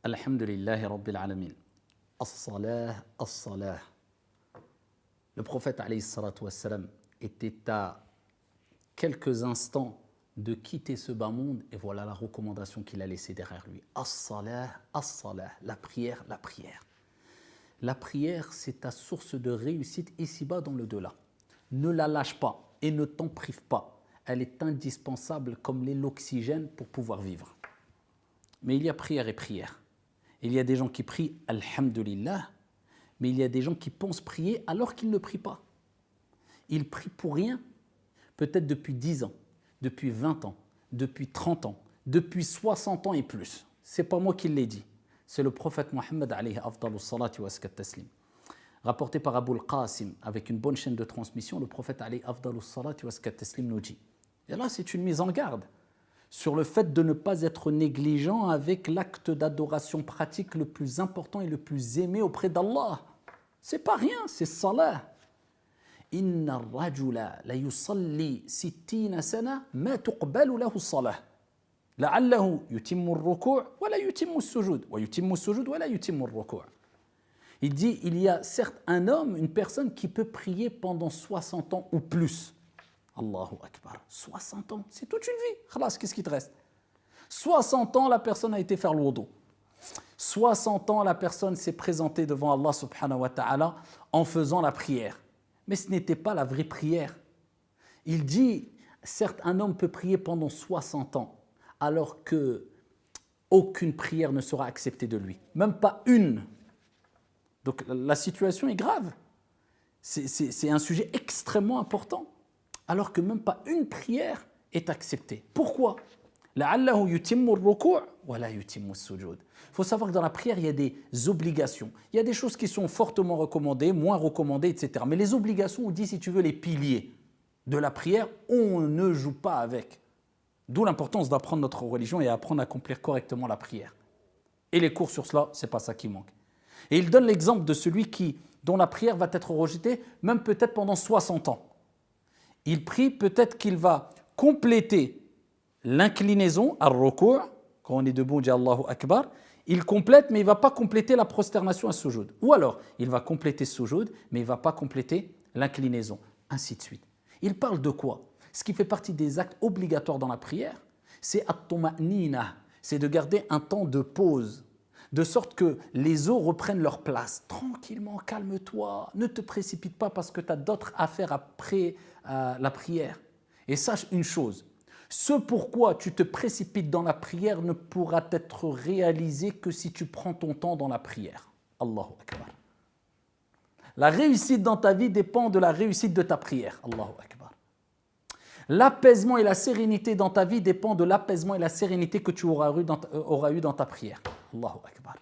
Alhamdulillahi Rabbil Alamin. As-salah, as-salah. Le prophète alayhi salatu wassalam était à quelques instants de quitter ce bas monde et voilà la recommandation qu'il a laissée derrière lui. As-salah, as-salah. La prière, la prière. La prière, c'est ta source de réussite ici-bas dans le delà. Ne la lâche pas et ne t'en prive pas. Elle est indispensable comme l'est l'oxygène pour pouvoir vivre. Mais il y a prière et prière. Il y a des gens qui prient Alhamdulillah, mais il y a des gens qui pensent prier alors qu'ils ne prient pas. Ils prient pour rien, peut-être depuis 10 ans, depuis 20 ans, depuis 30 ans, depuis 60 ans et plus. Ce n'est pas moi qui l'ai dit, c'est le prophète Mohammed alayhi afdalu salati wa askat taslim. Rapporté par Abu al-Qasim avec une bonne chaîne de transmission, le prophète alayhi afdalu salati wa askat taslim nous dit. Et là, c'est une mise en garde sur le fait de ne pas être négligent avec l'acte d'adoration pratique le plus important et le plus aimé auprès d'Allah. C'est pas rien, c'est salah. Inna ar-rajula la yusalli 60 sana ma tuqbalu lahu as-salah. La'allahu yutimmu ar-ruku' wa la yutimmu as-sujud wa yutimmu as-sujud wa la yutimmu ar-ruku'. Il dit il y a certes un homme, une personne qui peut prier pendant 60 ans ou plus. Allahu Akbar, 60 ans, c'est toute une vie. Khalas, qu'est-ce qui te reste? 60 ans, la personne a été faire le wudu. 60 ans, la personne s'est présentée devant Allah subhanahu wa ta'ala en faisant la prière. Mais ce n'était pas la vraie prière. Il dit, certes, un homme peut prier pendant 60 ans, alors que aucune prière ne sera acceptée de lui. Même pas une. Donc la situation est grave. C'est un sujet extrêmement important. Alors que même pas une prière est acceptée. Pourquoi? Il faut savoir que dans la prière, il y a des obligations. Il y a des choses qui sont fortement recommandées, moins recommandées, etc. Mais les obligations, on dit, si tu veux, les piliers de la prière, on ne joue pas avec. D'où l'importance d'apprendre notre religion et apprendre à accomplir correctement la prière. Et les cours sur cela, ce n'est pas ça qui manque. Et il donne l'exemple de celui dont la prière va être rejetée, même peut-être pendant 60 ans. Il prie, peut-être qu'il va compléter l'inclinaison, ar-ruku', quand on est debout, on dit Allahu Akbar, il complète, mais il ne va pas compléter la prosternation à sujoud. Ou alors, il va compléter sujoud, mais il ne va pas compléter l'inclinaison, ainsi de suite. Il parle de quoi? Ce qui fait partie des actes obligatoires dans la prière, c'est at-tuma'nina, c'est de garder un temps de pause, de sorte que les os reprennent leur place. Tranquillement, calme-toi, ne te précipite pas parce que tu as d'autres affaires après la prière. Et sache une chose, ce pourquoi tu te précipites dans la prière ne pourra être réalisé que si tu prends ton temps dans la prière. Allahu Akbar. La réussite dans ta vie dépend de la réussite de ta prière. Allahu Akbar. L'apaisement et la sérénité dans ta vie dépend de l'apaisement et la sérénité que tu auras eu dans ta prière. Allahu Akbar.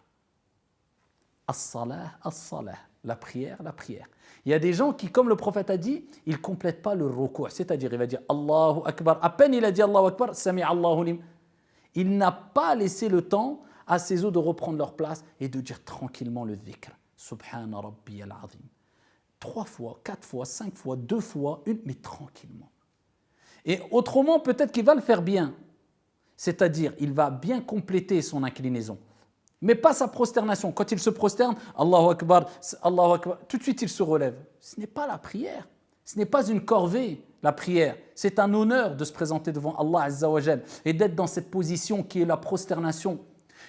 As-salah, as-salah. La prière, la prière. Il y a des gens qui, comme le prophète a dit, ils ne complètent pas le ruku', c'est-à-dire il va dire Allahu Akbar. À peine il a dit Allahu Akbar, Sami Allahu lim. Il n'a pas laissé le temps à ses os de reprendre leur place et de dire tranquillement le dhikr. Subhana Rabbiyal Azim. 3 fois, 4 fois, 5 fois, 2 fois, une, mais tranquillement. Et autrement, peut-être qu'il va le faire bien. C'est-à-dire, il va bien compléter son inclinaison. Mais pas sa prosternation. Quand il se prosterne, Allahu Akbar, tout de suite il se relève. Ce n'est pas la prière. Ce n'est pas une corvée, la prière. C'est un honneur de se présenter devant Allah Azza wa Jal et d'être dans cette position qui est la prosternation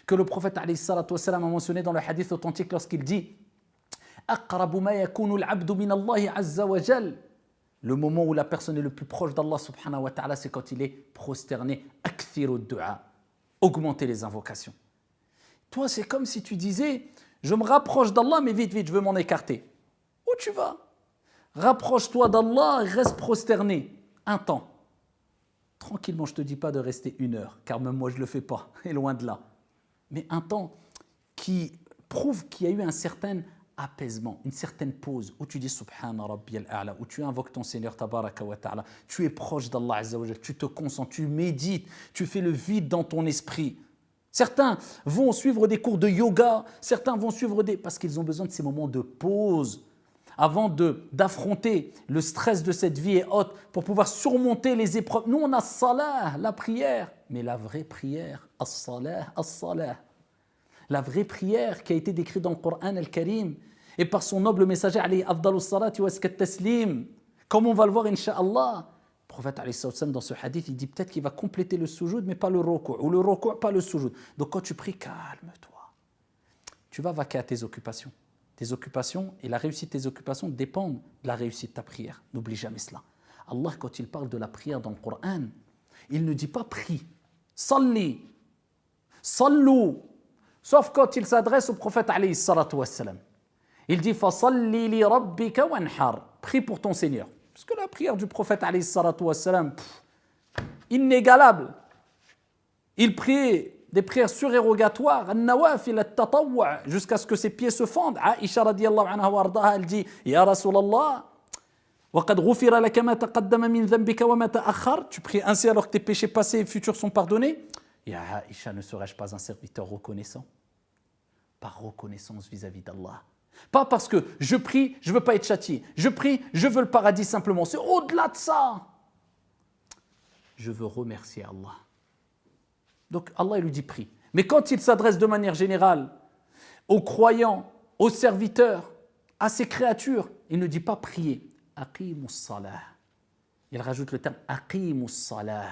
que le prophète alayhi salatu wassalam a mentionné dans le hadith authentique lorsqu'il dit « Aqrabu ma yakunu al-abdu min Allahi Azza wa Jal » Le moment où la personne est le plus proche d'Allah subhanahu wa ta'ala, c'est quand il est prosterné. « Akthiru du'a » Augmenter les invocations. Toi, c'est comme si tu disais, je me rapproche d'Allah, mais vite, vite, je veux m'en écarter. Où tu vas? Rapproche-toi d'Allah, reste prosterné. Un temps. Tranquillement, je ne te dis pas de rester 1 heure, car même moi, je ne le fais pas, et loin de là. Mais un temps qui prouve qu'il y a eu un certain apaisement, une certaine pause, où tu dis Subhana Rabbiyal A'la, où tu invoques ton Seigneur Tabaraka wa Ta'ala, tu es proche d'Allah Azza wa Jal, tu te concentres, tu médites, tu fais le vide dans ton esprit. Certains vont suivre des cours de yoga, certains vont suivre parce qu'ils ont besoin de ces moments de pause avant d'affronter le stress de cette vie et autres pour pouvoir surmonter les épreuves. Nous, on a salah, la prière, mais la vraie prière, as-salah, as-salah. La vraie prière qui a été décrite dans le Coran al-Karim et par son noble messager, alayhi afdalus salati wa azka taslim. Comme on va le voir, incha'Allah, le prophète, alayhi salam, dans ce hadith, il dit peut-être qu'il va compléter le sujoud, mais pas le ruku', ou le ruku', pas le sujoud. Donc quand tu pries, calme-toi. Tu vas vaquer à tes occupations. Tes occupations et la réussite de tes occupations dépendent de la réussite de ta prière. N'oublie jamais cela. Allah, quand il parle de la prière dans le Coran, il ne dit pas prie, salli, sallu, sauf quand il s'adresse au prophète alayhi salatu wassalam. Il dit fasalli li rabbika wanhar, prie pour ton Seigneur. Parce que la prière du prophète alayhi salatu wassalam, inégalable. Il prie des prières surérogatoires, an-nawafil at-tatawwu', jusqu'à ce que ses pieds se fendent. Aïcha radiyallahu anha wa ardaha, elle dit ya Rasulallah, وَقَدْ غُفِرَ لَكَ مَا تَقَدَّمَ مِنْ ذَنْبِكَ وَمَا تَأَخَّرَ. Tu pries ainsi alors que tes péchés passés et futurs sont pardonnés. Ya Aïcha, ne serais-je pas un serviteur reconnaissant? Par reconnaissance vis-à-vis d'Allah. Pas parce que je prie, je ne veux pas être châtié. Je prie, je veux le paradis simplement. C'est au-delà de ça. Je veux remercier Allah. Donc Allah il lui dit prie. Mais quand il s'adresse de manière générale aux croyants, aux serviteurs, à ses créatures, il ne dit pas prier. Aqimus salah. Il rajoute le terme aqimus salah.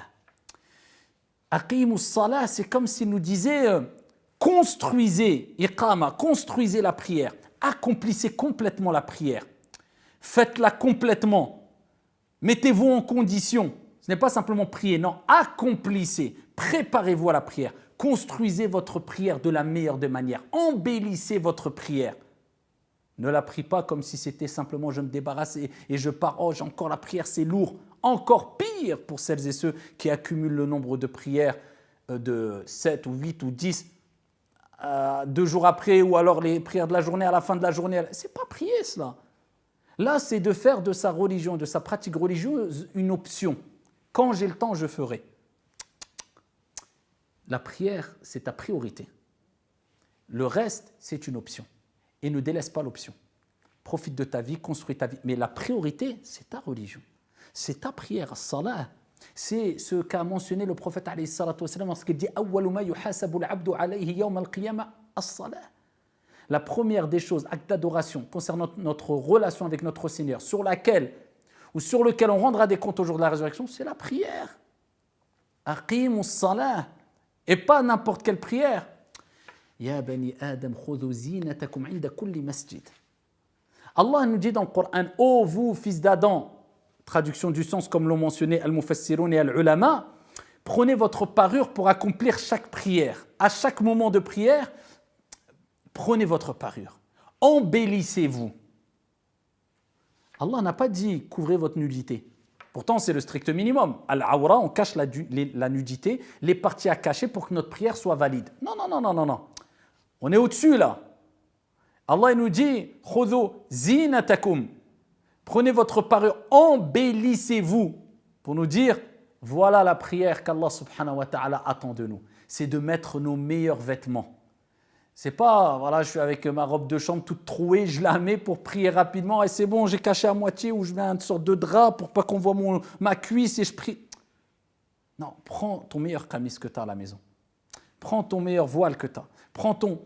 Aqimus salah, c'est comme s'il nous disait construisez, iqama, construisez la prière, accomplissez complètement la prière, faites-la complètement, mettez-vous en condition. Ce n'est pas simplement prier, non, accomplissez, préparez-vous à la prière, construisez votre prière de la meilleure des manières, embellissez votre prière. Ne la prie pas comme si c'était simplement je me débarrasse et je pars, oh j'ai encore la prière, c'est lourd. Encore pire pour celles et ceux qui accumulent le nombre de prières de 7 ou 8 ou 10 2 jours après, ou alors les prières de la journée à la fin de la journée. C'est pas prier cela. Là, c'est de faire de sa religion, de sa pratique religieuse une option. Quand j'ai le temps, je ferai. La prière, c'est ta priorité. Le reste, c'est une option. Et ne délaisse pas l'option. Profite de ta vie, construis ta vie. Mais la priorité, c'est ta religion. C'est ta prière, salah. C'est ce qu'a mentionné le prophète alayhi salatu wassalam lorsqu'il dit awwalu ma yuhasabu al-'abdu alayhi yawm al-qiyamah as-salah. La première des choses, acte d'adoration concernant notre relation avec notre Seigneur, sur laquelle ou sur lequel on rendra des comptes au jour de la résurrection, c'est la prière. Aqimus salah. Et pas n'importe quelle prière. Ya bani Adam khudhu zinatakum 'inda kulli masjid. Allah nous dit dans le Coran, ô vous fils d'Adam, traduction du sens comme l'ont mentionné al-mufassirun et al-ulama, prenez votre parure pour accomplir chaque prière. À chaque moment de prière, prenez votre parure. Embellissez-vous. Allah n'a pas dit couvrez votre nudité. Pourtant, c'est le strict minimum. Al-awra, on cache la nudité, les parties à cacher pour que notre prière soit valide. Non, non, non, non, non, non. On est au-dessus là. Allah nous dit khudhu zinatakum. Prenez votre parure, embellissez-vous pour nous dire voilà la prière qu'Allah subhanahu wa ta'ala attend de nous. C'est de mettre nos meilleurs vêtements. C'est pas voilà, je suis avec ma robe de chambre toute trouée, je la mets pour prier rapidement et c'est bon, j'ai caché à moitié ou je mets une sorte de drap pour pas qu'on voit ma cuisse et je prie. Non, prends ton meilleur camis que tu as à la maison. Prends ton meilleur voile que tu as. Prends ton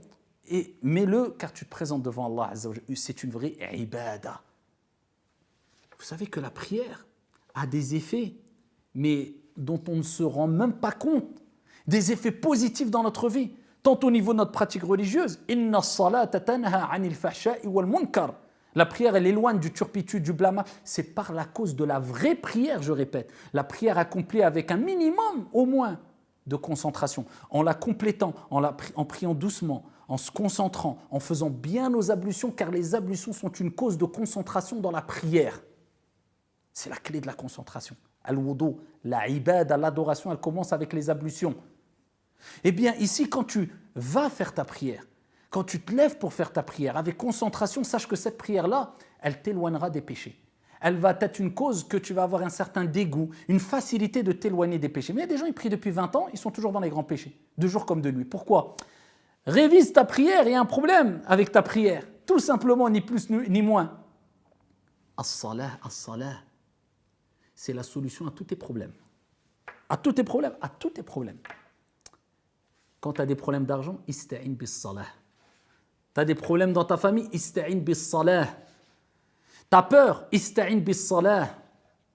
et mets-le car tu te présentes devant Allah Azza wa Jalla. C'est une vraie ibada. Vous savez que la prière a des effets, mais dont on ne se rend même pas compte. Des effets positifs dans notre vie, tant au niveau de notre pratique religieuse. Inna as-salata tanha 'anil fahsha'i wal munkar. La prière, elle éloigne du turpitude, du blâme. C'est par la cause de la vraie prière, je répète. La prière accomplie avec un minimum, au moins, de concentration. En la complétant, en priant doucement, en se concentrant, en faisant bien nos ablutions, car les ablutions sont une cause de concentration dans la prière. C'est la clé de la concentration. Al-wudu, la ibada, l'adoration, elle commence avec les ablutions. Eh bien, ici, quand tu vas faire ta prière, quand tu te lèves pour faire ta prière avec concentration, sache que cette prière-là, elle t'éloignera des péchés. Elle va être une cause que tu vas avoir un certain dégoût, une facilité de t'éloigner des péchés. Mais il y a des gens, ils prient depuis 20 ans, ils sont toujours dans les grands péchés, de jour comme de nuit. Pourquoi ? Révise ta prière, il y a un problème avec ta prière. Tout simplement, ni plus ni moins. As-salah, as-salah. C'est la solution à tous tes problèmes. À tous tes problèmes, à tous tes problèmes. Quand tu as des problèmes d'argent, ista'in bis salah. Tu as des problèmes dans ta famille, ista'in bis salah. Tu as peur, ista'in bis salah.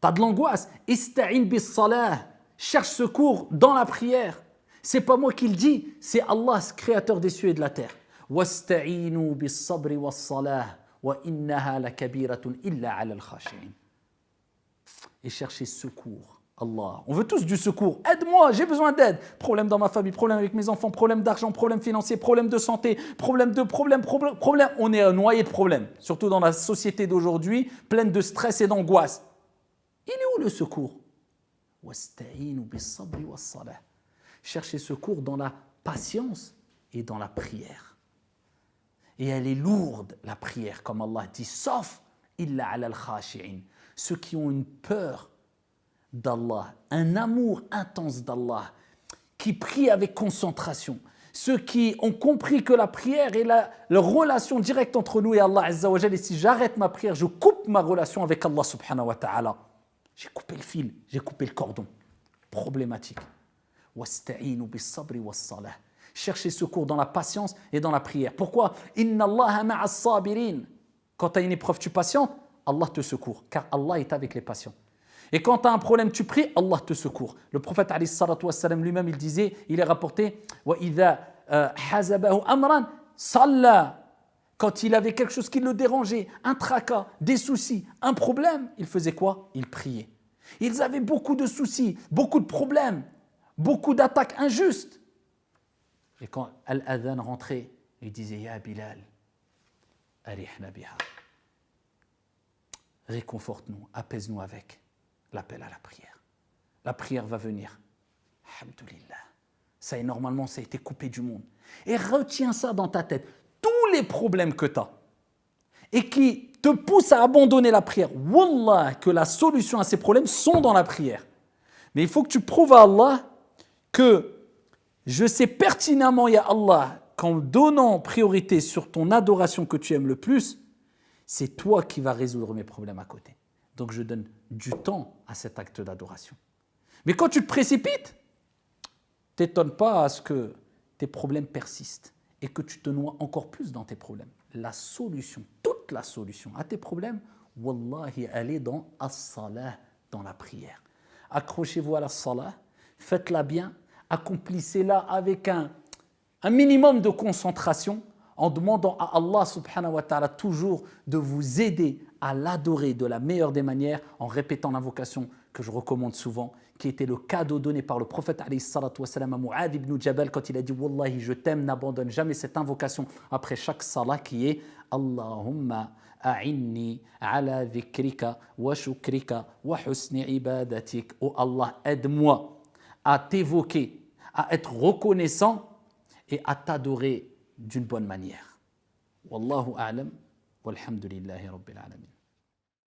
Tu as de l'angoisse, ista'in bis salah. Cherche secours dans la prière. C'est pas moi qui le dis, c'est Allah, créateur des cieux et de la terre. Wasta'inu bis sabri was salah wa innaha lakabiratun illa 'ala al-khashi'in. Et chercher secours. Allah. On veut tous du secours. Aide-moi, j'ai besoin d'aide. Problème dans ma famille, problème avec mes enfants, problème d'argent, problème financier, problème de santé, problème. On est noyé de problèmes. Surtout dans la société d'aujourd'hui, pleine de stress et d'angoisse. Il est où le secours? Wasta'inu bis sabri was salah. Chercher secours dans la patience et dans la prière. Et elle est lourde, la prière, comme Allah dit, sauf illa 'ala al-khashi'in. Ceux qui ont une peur d'Allah, un amour intense d'Allah, qui prient avec concentration. Ceux qui ont compris que la prière est la relation directe entre nous et Allah Azza wa Jalla. Et si j'arrête ma prière, je coupe ma relation avec Allah subhanahu wa ta'ala. J'ai coupé le fil, j'ai coupé le cordon. Problématique. Wasta'inu bis sabri was salah. Cherchez secours dans la patience et dans la prière. Pourquoi? Inna Allaha ma'as sabirin. Quand tu as une épreuve, tu patientes, Allah te secourt, car Allah est avec les patients. Et quand tu as un problème, tu pries, Allah te secourt. Le prophète alayhi salatu wassalam lui-même, il disait, il est rapporté, wa idha hazabahu amran salla. Quand il avait quelque chose qui le dérangeait, un tracas, des soucis, un problème, il faisait quoi? Il priait. Ils avaient beaucoup de soucis, beaucoup de problèmes, beaucoup d'attaques injustes. Et quand Al-Adhan rentrait, il disait, Ya Bilal, arihna biha. Réconforte-nous, apaise-nous avec l'appel à la prière. La prière va venir. Alhamdulillah. Ça est normalement, ça a été coupé du monde. Et retiens ça dans ta tête. Tous les problèmes que tu as et qui te poussent à abandonner la prière, wallah, que la solution à ces problèmes sont dans la prière. Mais il faut que tu prouves à Allah que je sais pertinemment, ya Allah, qu'en donnant priorité sur ton adoration que tu aimes le plus, c'est toi qui vas résoudre mes problèmes à côté. Donc je donne du temps à cet acte d'adoration. Mais quand tu te précipites, t'étonne pas à ce que tes problèmes persistent et que tu te noies encore plus dans tes problèmes. La solution, toute la solution à tes problèmes, wallahi, elle est dans as-salah, dans la prière. Accrochez-vous à la salah, faites-la bien, accomplissez-la avec un minimum de concentration, en demandant à Allah subhanahu wa ta'ala toujours de vous aider à l'adorer de la meilleure des manières, en répétant l'invocation que je recommande souvent, qui était le cadeau donné par le prophète alayhi salatu wassalam à Mu'adh ibn Jabal quand il a dit « Wallahi, je t'aime, n'abandonne jamais cette invocation après chaque salat qui est « Allahumma a'inni ala dhikrika wa shukrika wa husni ibadatik » « Oh Allah, aide-moi à t'évoquer, à être reconnaissant et à t'adorer d'une bonne manière. Wallahu a'lam, walhamdulillahi rabbil alamin.